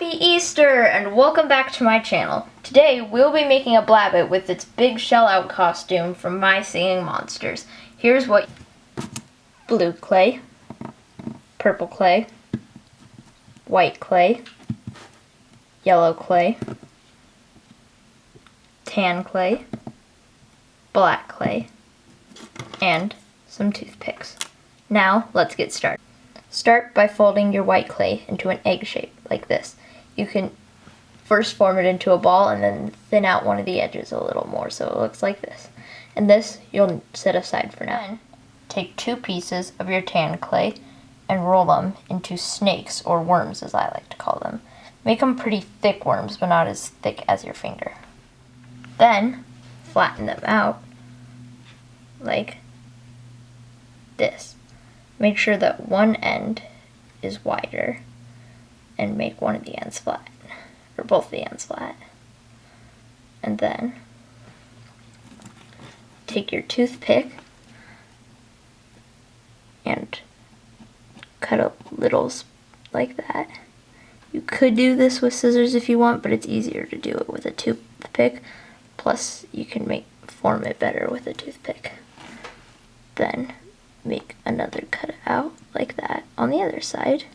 Happy Easter and welcome back to my channel. Today we'll be making a Blabbit with its big shell out costume from My Singing Monsters. Here's what: blue clay, purple clay, white clay, yellow clay, tan clay, black clay, and some toothpicks. Now let's get started. Start by folding your white clay into an egg shape, like this. You can first form it into a ball and then thin out one of the edges a little more so it looks like this. And this you'll set aside for now. Then take 2 pieces of your tan clay and roll them into snakes, or worms as I like to call them. Make them pretty thick worms, but not as thick as your finger. Then flatten them out like this. Make sure that one end is wider and make one of the ends flat, or both the ends flat. And then take your toothpick and cut up littles like that. You could do this with scissors if you want, but it's easier to do it with a toothpick. Plus, you can form it better with a toothpick. Then make another cut out like that on the other side,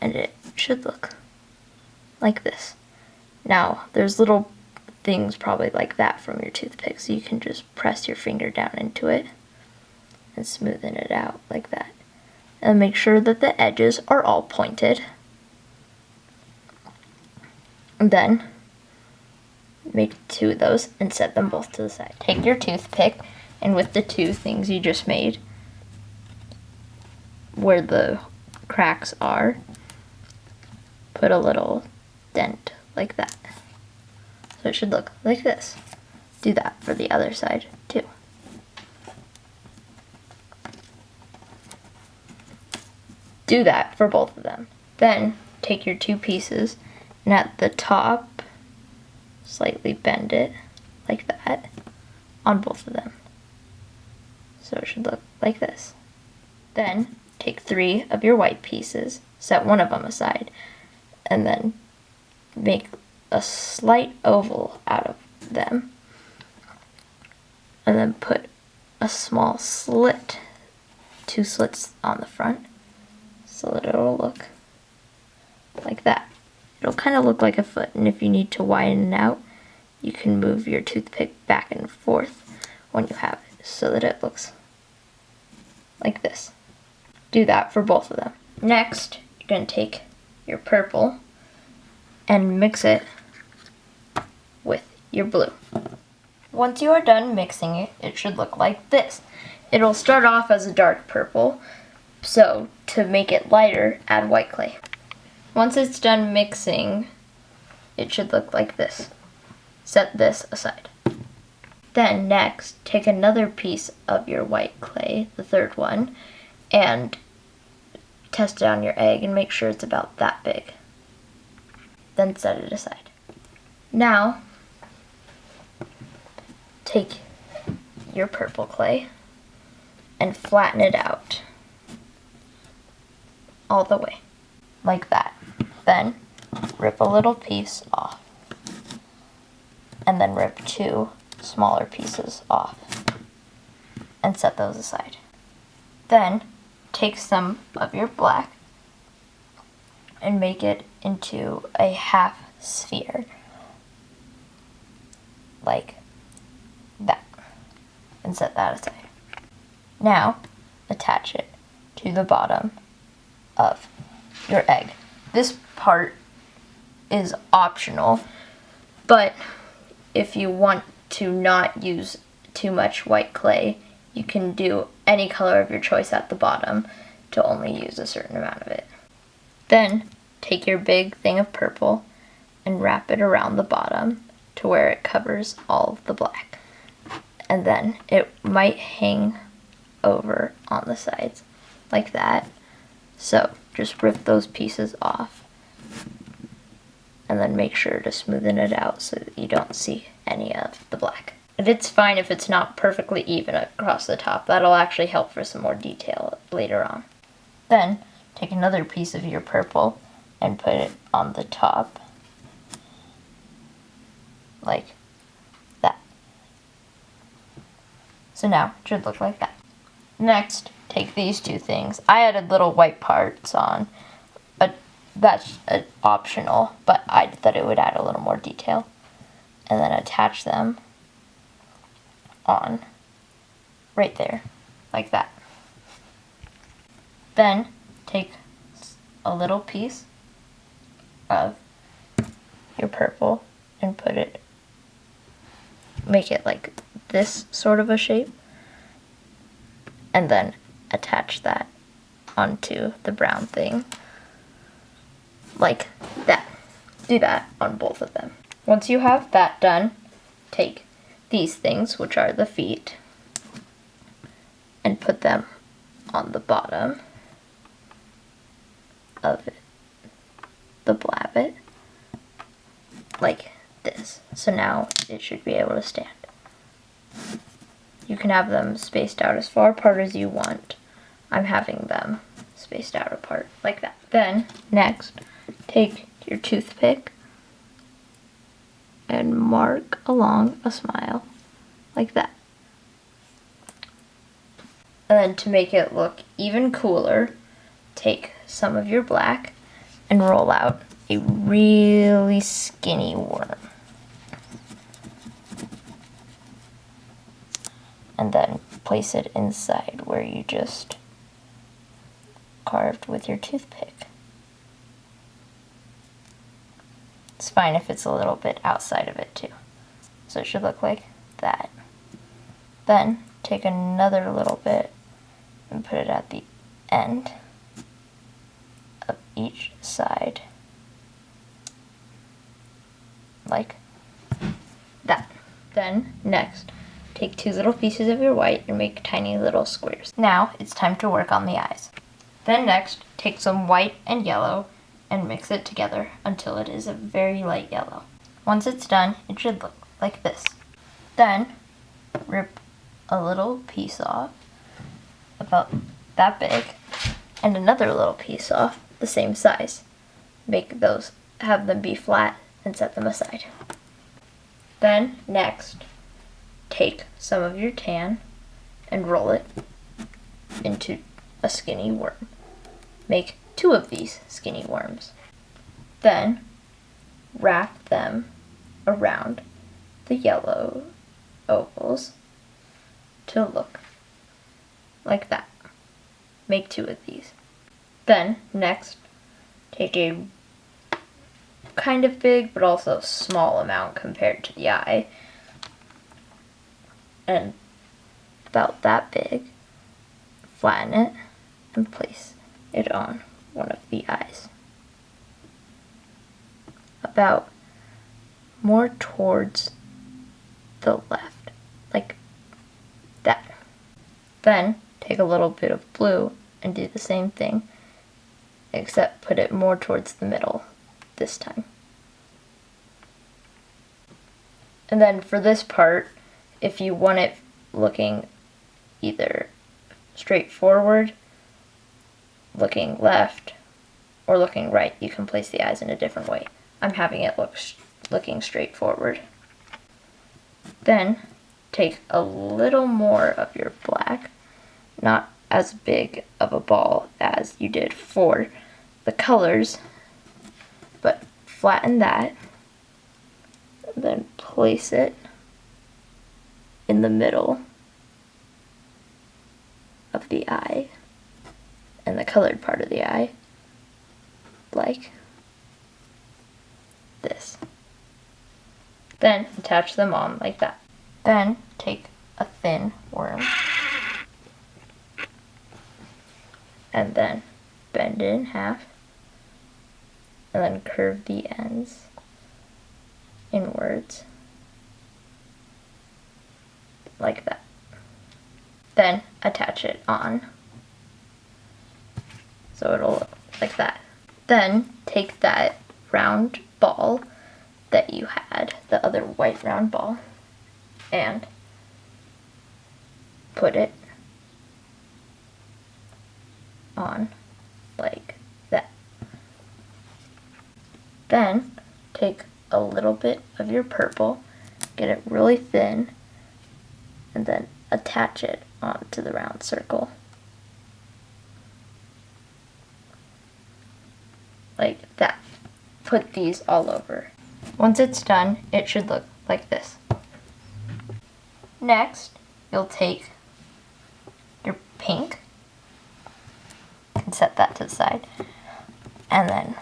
and it should look like this. Now there's little things probably like that from your toothpick, so you can just press your finger down into it and smoothen it out like that, and make sure that the edges are all pointed. And then make 2 of those and set them both to the side. Take your toothpick and with the 2 things you just made, where the cracks are, put a little dent like that. So it should look like this. Do that for the other side too. Do that for both of them. Then take your 2 pieces and at the top, slightly bend it like that on both of them. So it should look like this. Then take 3 of your white pieces, set one of them aside, and then make a slight oval out of them. And then put a small slit, 2 slits on the front, so that it'll look like that. It'll kind of look like a foot, and if you need to widen it out, you can move your toothpick back and forth when you have it, so that it looks like this. Do that for both of them. Next, you're going to take your purple and mix it with your blue. Once you are done mixing it, it should look like this. It'll start off as a dark purple, so to make it lighter, add white clay. Once it's done mixing, it should look like this. Set this aside. Then next, take another piece of your white clay, the 3rd one, and test it on your egg and make sure it's about that big. Then set it aside. Now, take your purple clay and flatten it out all the way, like that. Then rip a little piece off, and then rip 2 smaller pieces off and set those aside. Then take some of your black and make it into a half sphere like that and set that aside. Now attach it to the bottom of your egg. This part is optional, but if you want to not use too much white clay, you can do any color of your choice at the bottom to only use a certain amount of it. Then take your big thing of purple and wrap it around the bottom to where it covers all of the black. And then it might hang over on the sides like that. So just rip those pieces off and then make sure to smoothen it out so that you don't see any of the black. And it's fine if it's not perfectly even across the top. That'll actually help for some more detail later on. Then take another piece of your purple and put it on the top, like that. So now it should look like that. Next, take these two things. I added little white parts on. That's optional, but I thought it would add a little more detail. And then attach them on right there, like that. Then take a little piece of your purple and make it like this sort of a shape, and then attach that onto the brown thing, like that. Do that on both of them. Once you have that done, take these things, which are the feet, and put them on the bottom of the Blabbit, like this. So now it should be able to stand. You can have them spaced out as far apart as you want. I'm having them spaced out apart, like that. Then, next, take your toothpick and mark along a smile, like that. And then to make it look even cooler, take some of your black and roll out a really skinny worm. And then place it inside where you just carved with your toothpick. It's fine if it's a little bit outside of it too. So it should look like that. Then take another little bit and put it at the end of each side, like that. Then next, take two little pieces of your white and make tiny little squares. Now it's time to work on the eyes. Then next, take some white and yellow and mix it together until it is a very light yellow. Once it's done, it should look like this. Then rip a little piece off, about that big, and another little piece off, the same size. Have them be flat and set them aside. Then next, take some of your tan and roll it into a skinny worm. Make 2 of these skinny worms. Then wrap them around the yellow ovals to look like that. Make 2 of these. Then next, take a kind of big but also small amount compared to the eye, and about that big, flatten it and place it on one of the eyes, about more towards the left, like that. Then take a little bit of blue and do the same thing, except put it more towards the middle this time. And then for this part, if you want it looking either straight forward, looking left, or looking right, you can place the eyes in a different way. I'm having it looking straight forward. Then take a little more of your black, not as big of a ball as you did for the colors, but flatten that, and then place it in the middle of the eye and the colored part of the eye, like this. Then attach them on like that. Then take a thin worm and then bend it in half and then curve the ends inwards like that. Then attach it on so it'll look like that. Then take that round ball that you had, the other white round ball, and put it on like that. Then take a little bit of your purple, get it really thin, and then attach it onto the round circle. Like that. Put these all over. Once it's done, it should look like this. Next, you'll take your pink, and set that to the side, and then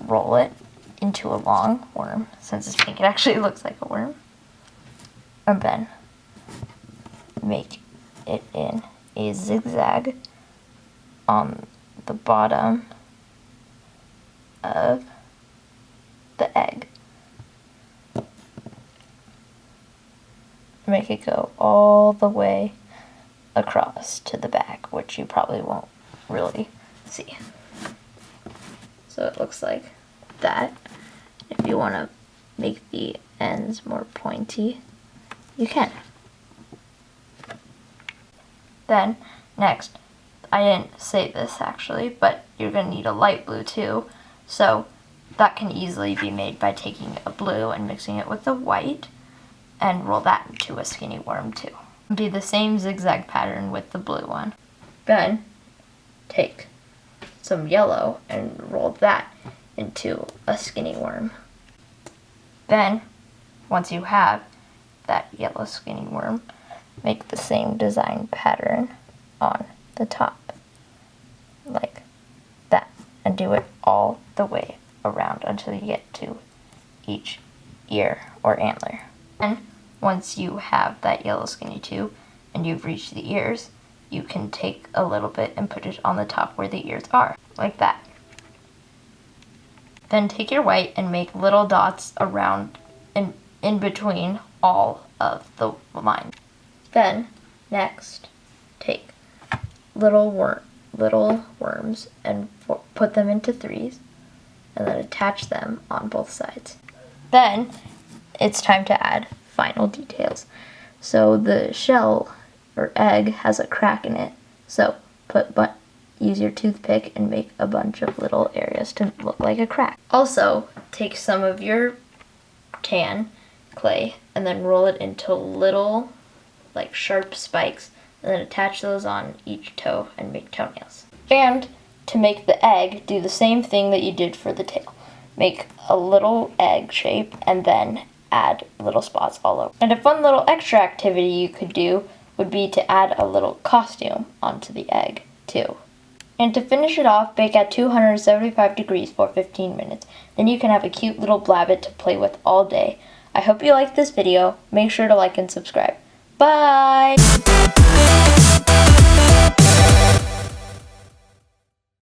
roll it into a long worm. Since it's pink, it actually looks like a worm. And then make it in a zigzag on the bottom of the egg. Make it go all the way across to the back, which you probably won't really see. So it looks like that. If you want to make the ends more pointy, you can. Then, next, I didn't say this actually, but you're going to need a light blue too. So that can easily be made by taking a blue and mixing it with the white and roll that into a skinny worm too. Do the same zigzag pattern with the blue one. Then take some yellow and roll that into a skinny worm. Then, once you have that yellow skinny worm, make the same design pattern on the top, like that, and do it all the way around until you get to each ear or antler. And once you have that yellow skinny tube and you've reached the ears, you can take a little bit and put it on the top where the ears are, like that. Then take your white and make little dots around and in between all of the lines. Then, next, take little worms and put them into threes, and then attach them on both sides. Then, it's time to add final details. So the shell or egg has a crack in it, so use your toothpick and make a bunch of little areas to look like a crack. Also, take some of your tan clay and then roll it into little, like, sharp spikes, and then attach those on each toe and make toenails. And to make the egg, do the same thing that you did for the tail. Make a little egg shape and then add little spots all over. And a fun little extra activity you could do would be to add a little costume onto the egg too. And to finish it off, bake at 275 degrees for 15 minutes. Then you can have a cute little Blabbit to play with all day. I hope you liked this video. Make sure to like and subscribe. Bye!